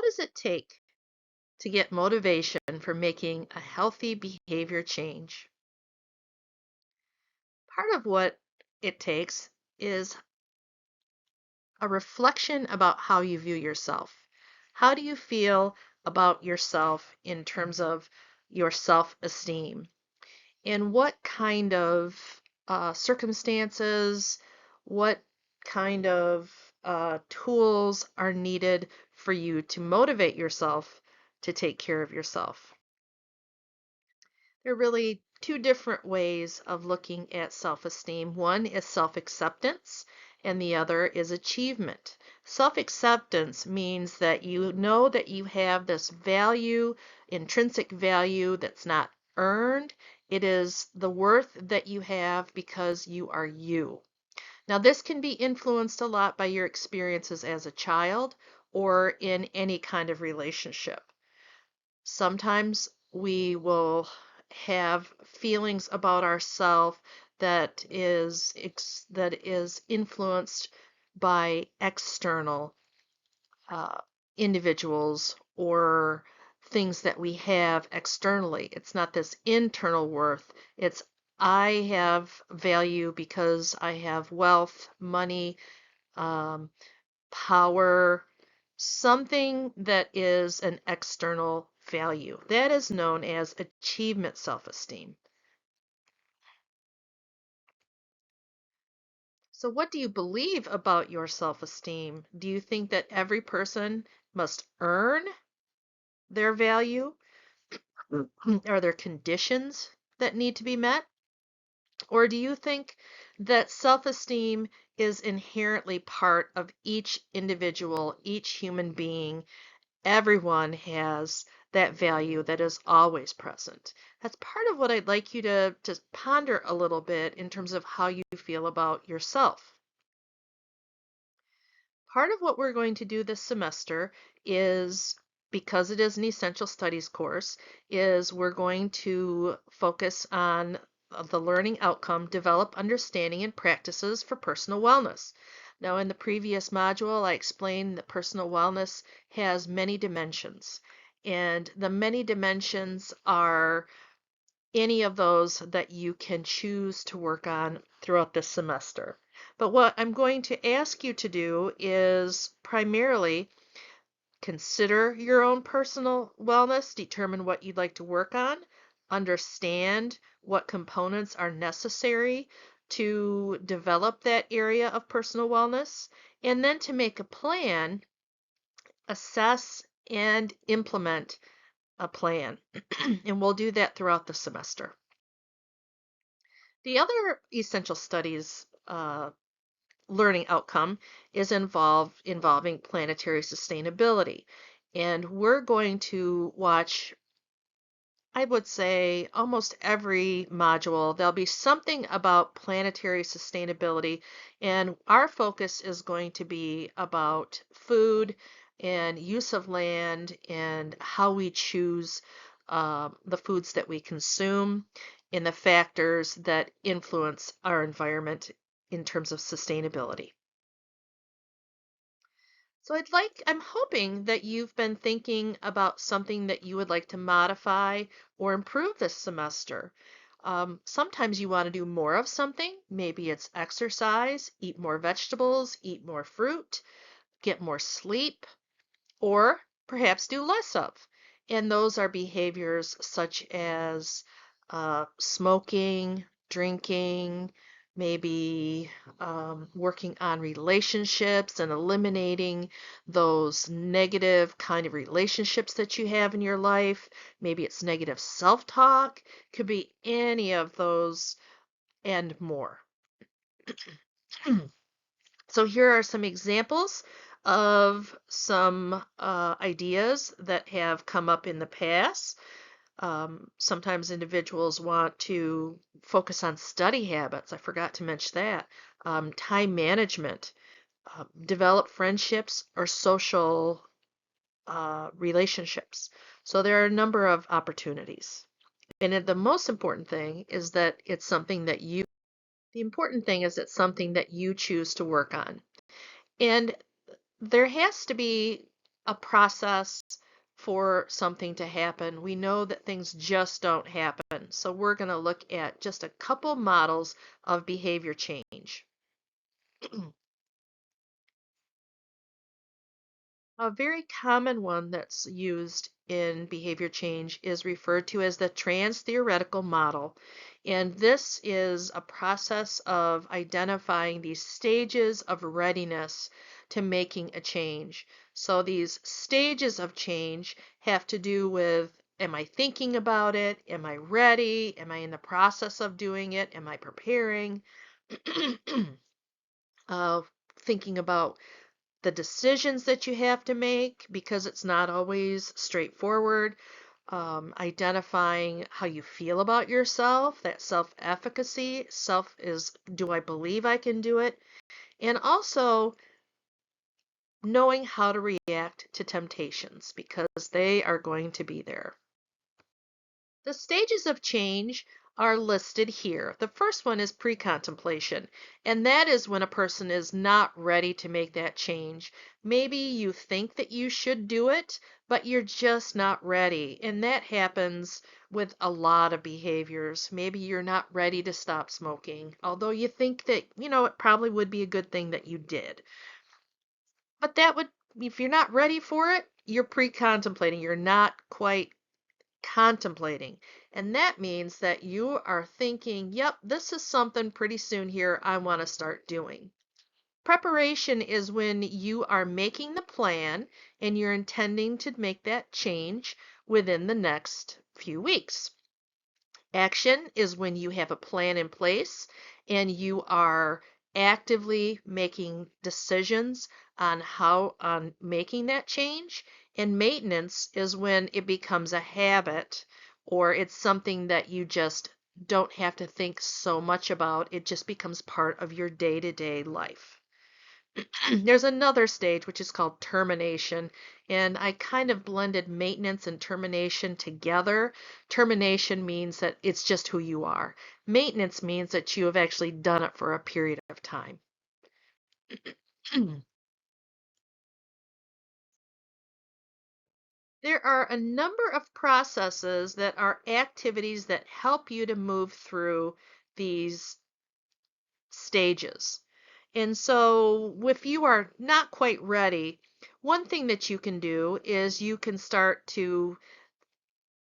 What does it take to get motivation for making a healthy behavior change? Part of what it takes is a reflection about how you view yourself. How do you feel about yourself in terms of your self esteem? And what kind of circumstances, what kind of tools are needed for you to motivate yourself to take care of yourself? There are really two different ways of looking at self-esteem. One is self-acceptance, and the other is achievement. Self-acceptance means that you know that you have this value, intrinsic value that's not earned. It is the worth that you have because you are you. Now, this can be influenced a lot by your experiences as a child or in any kind of relationship. Sometimes we will have feelings about ourselves that is influenced by external uh, individuals or things that we have externally. It's not this internal worth. It's I have value because I have wealth, money, um, power, something that is an external value. That is known as achievement self-esteem. So, what do you believe about your self-esteem? Do you think that every person must earn their value? Are there conditions that need to be met? Or do you think that self-esteem is inherently part of each individual, each human being? Everyone has that value that is always present. That's part of what I'd like you to ponder a little bit in terms of how you feel about yourself. Part of what we're going to do this semester is, because it is an essential studies course, is we're going to focus on the learning outcome, develop understanding and practices for personal wellness. Now, in the previous module, I explained that personal wellness has many dimensions, and the many dimensions are any of those that you can choose to work on throughout this semester. But what I'm going to ask you to do is primarily consider your own personal wellness, determine what you'd like to work on, understand what components are necessary to develop that area of personal wellness, and then to make a plan, assess, and implement a plan. And we'll do that throughout the semester. The other essential studies learning outcome is involving planetary sustainability. And we're going to watch, I would say, almost every module. There'll be something about planetary sustainability, and our focus is going to be about food and use of land and how we choose the foods that we consume and the factors that influence our environment in terms of sustainability. So I'm hoping that you've been thinking about something that you would like to modify or improve this semester. Sometimes you want to do more of something. Maybe it's exercise, eat more vegetables, eat more fruit, get more sleep, or perhaps do less of. And those are behaviors such as smoking, drinking, maybe working on relationships and eliminating those negative kind of relationships that you have in your life. Maybe it's negative self-talk, could be any of those and more. So here are some examples of some ideas that have come up in the past. Sometimes individuals want to focus on study habits. I forgot to mention that. Time management, develop friendships or social relationships. So there are a number of opportunities. And the most important thing is that it's something that the important thing is it's something that you choose to work on. And there has to be a process for something to happen. We know that things just don't happen. So we're going to look at just a couple models of behavior change. A very common one that's used in behavior change is referred to as the trans-theoretical model. And this is a process of identifying these stages of readiness to making a change. So these stages of change have to do with, am I thinking about it? Am I ready? Am I in the process of doing it? Am I preparing? uh, Thinking about the decisions that you have to make because it's not always straightforward. Identifying how you feel about yourself, that self efficacy. Self is, do I believe I can do it? And also knowing how to react to temptations because they are going to be there. The stages of change are listed here. The first one is pre-contemplation, and that is when a person is not ready to make that change. Maybe you think that you should do it, but you're just not ready. And that happens with a lot of behaviors. Maybe you're not ready to stop smoking, although you think that, it probably would be a good thing that you did. But that would, if you're not ready for it, you're pre-contemplating. You're not quite contemplating. And that means that you are thinking, yep, this is something pretty soon here I want to start doing. Preparation is when you are making the plan and you're intending to make that change within the next few weeks. Action is when you have a plan in place and you are actively making decisions on making that change. And maintenance is when it becomes a habit or it's something that you just don't have to think so much about. It just becomes part of your day-to-day life. There's another stage which is called termination, and I kind of blended maintenance and termination together. Termination means that it's just who you are. Maintenance means that you have actually done it for a period of time. There are a number of processes that are activities that help you to move through these stages. And so, if you are not quite ready, one thing that you can do is you can start to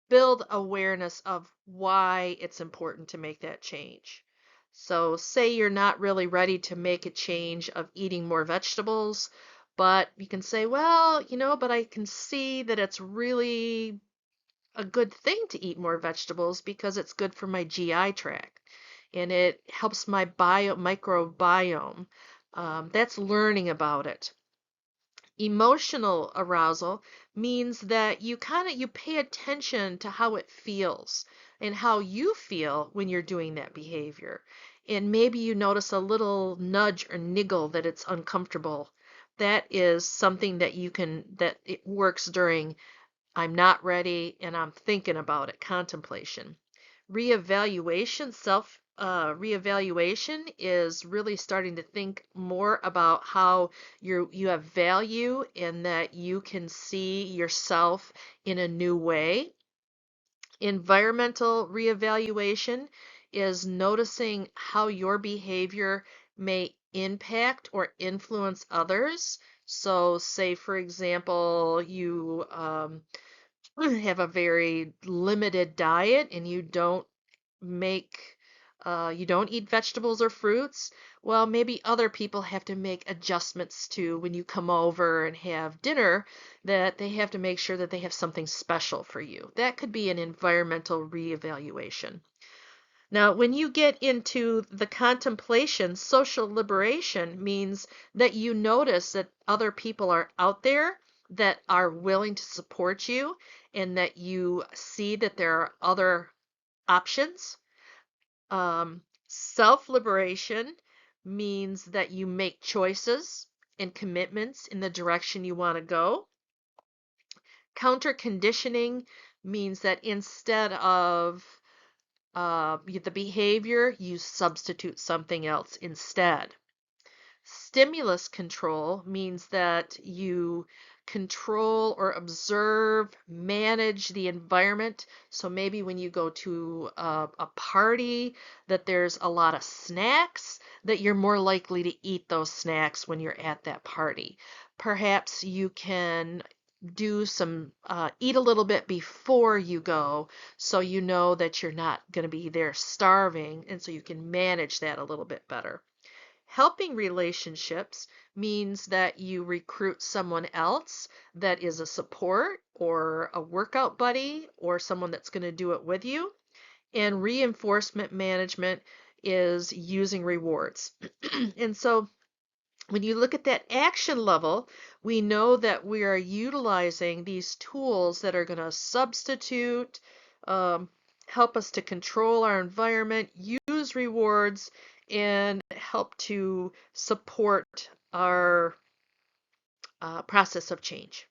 build awareness of why it's important to make that change. So, say you're not really ready to make a change of eating more vegetables, but you can say, well, but I can see that it's really a good thing to eat more vegetables because it's good for my GI tract and it helps my microbiome. That's learning about it. Emotional arousal means that you pay attention to how it feels and how you feel when you're doing that behavior. And maybe you notice a little nudge or niggle that it's uncomfortable. That is something that it works during I'm not ready and I'm thinking about it, contemplation. Reevaluation is really starting to think more about how you have value and that you can see yourself in a new way. Environmental reevaluation is noticing how your behavior may impact or influence others. So, say, for example, you have a very limited diet and make you don't eat vegetables or fruits, well, maybe other people have to make adjustments to when you come over and have dinner, that they have to make sure that they have something special for you. That could be an environmental reevaluation. Now, when you get into the contemplation, social liberation means that you notice that other people are out there that are willing to support you and that you see that there are other options. Self-liberation means that you make choices and commitments in the direction you want to go. Counter conditioning means that instead of the behavior, you substitute something else instead. Stimulus control means that you control or observe, manage the environment. So maybe when you go to a party that there's a lot of snacks, that you're more likely to eat those snacks when you're at that party. Perhaps you can do some eat a little bit before you go so you know that you're not going to be there starving, and so you can manage that a little bit better. Helping relationships means that you recruit someone else that is a support or a workout buddy or someone that's going to do it with you. And reinforcement management is using rewards. And so when you look at that action level, we know that we are utilizing these tools that are going to substitute, um, help us to control our environment, use rewards, and help to support our process of change.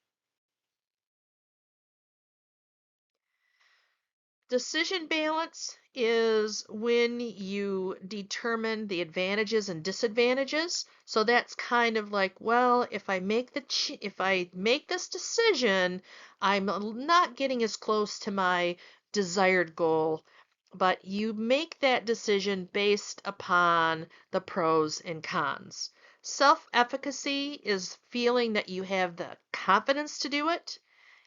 Decision balance is when you determine the advantages and disadvantages. So that's kind of like, well, if I make this decision, I'm not getting as close to my desired goal, but you make that decision based upon the pros and cons. Self-efficacy is feeling that you have the confidence to do it,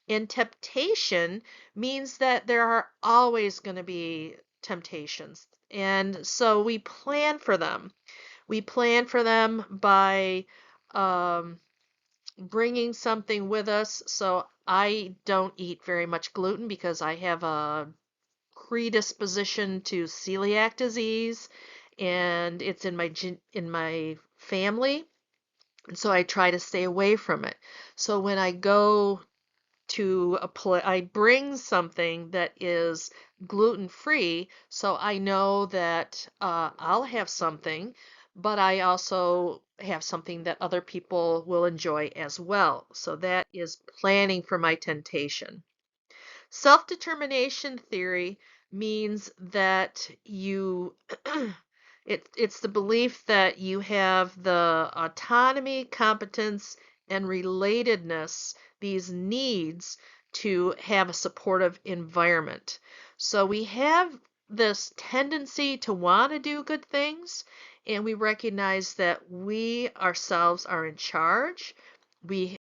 and temptation means that there are always going to be temptations. And so we plan for them. We plan for them by um, bringing something with us. So I don't eat very much gluten because I have a predisposition to celiac disease, and it's in my family. And so I try to stay away from it. So when I go to a I bring something that is gluten free, so I know that I'll have something, but I also have something that other people will enjoy as well. So that is planning for my temptation. Self-determination theory means that it's the belief that you have the autonomy, competence, and relatedness, these needs to have a supportive environment. So we have this tendency to want to do good things, and we recognize that we ourselves are in charge. We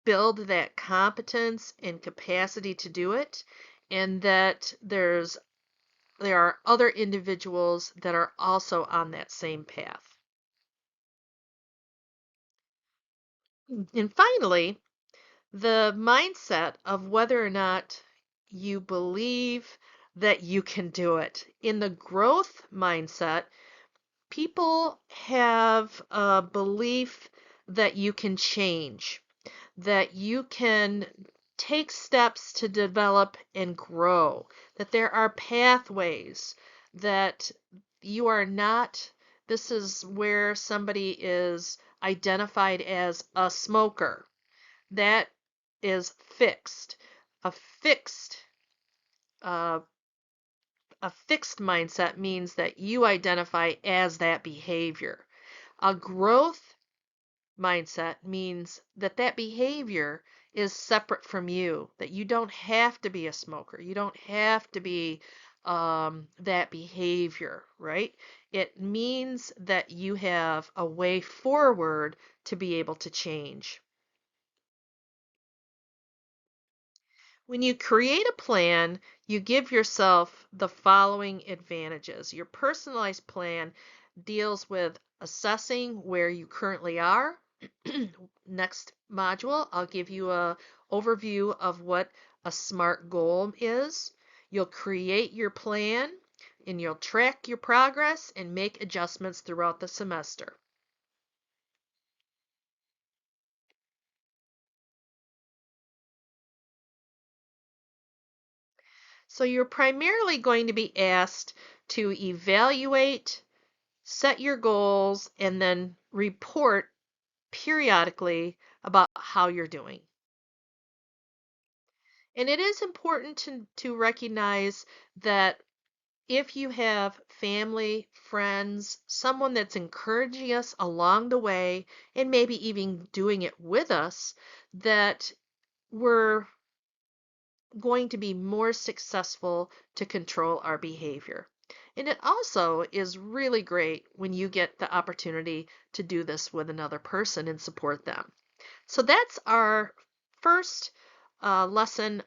build that competence and capacity to do it, and that there are other individuals that are also on that same path. And finally, the mindset of whether or not you believe that you can do it. In the growth mindset, people have a belief that you can change, that you can take steps to develop and grow, that there are pathways, that you are not, this is where somebody is identified as a smoker. That is fixed. A fixed uh, a fixed mindset means that you identify as that behavior. A growth mindset means that that behavior is separate from you, that you don't have to be a smoker. You don't have to be that behavior, right? It means that you have a way forward to be able to change. When you create a plan, you give yourself the following advantages. Your personalized plan deals with assessing where you currently are. Next module, I'll give you a overview of what a SMART goal is. You'll create your plan and you'll track your progress and make adjustments throughout the semester. So you're primarily going to be asked to evaluate, set your goals, and then report periodically about how you're doing. And it is important to recognize that if you have family, friends, someone that's encouraging us along the way, and maybe even doing it with us, that we're going to be more successful to control our behavior. And it also is really great when you get the opportunity to do this with another person and support them. So that's our first lesson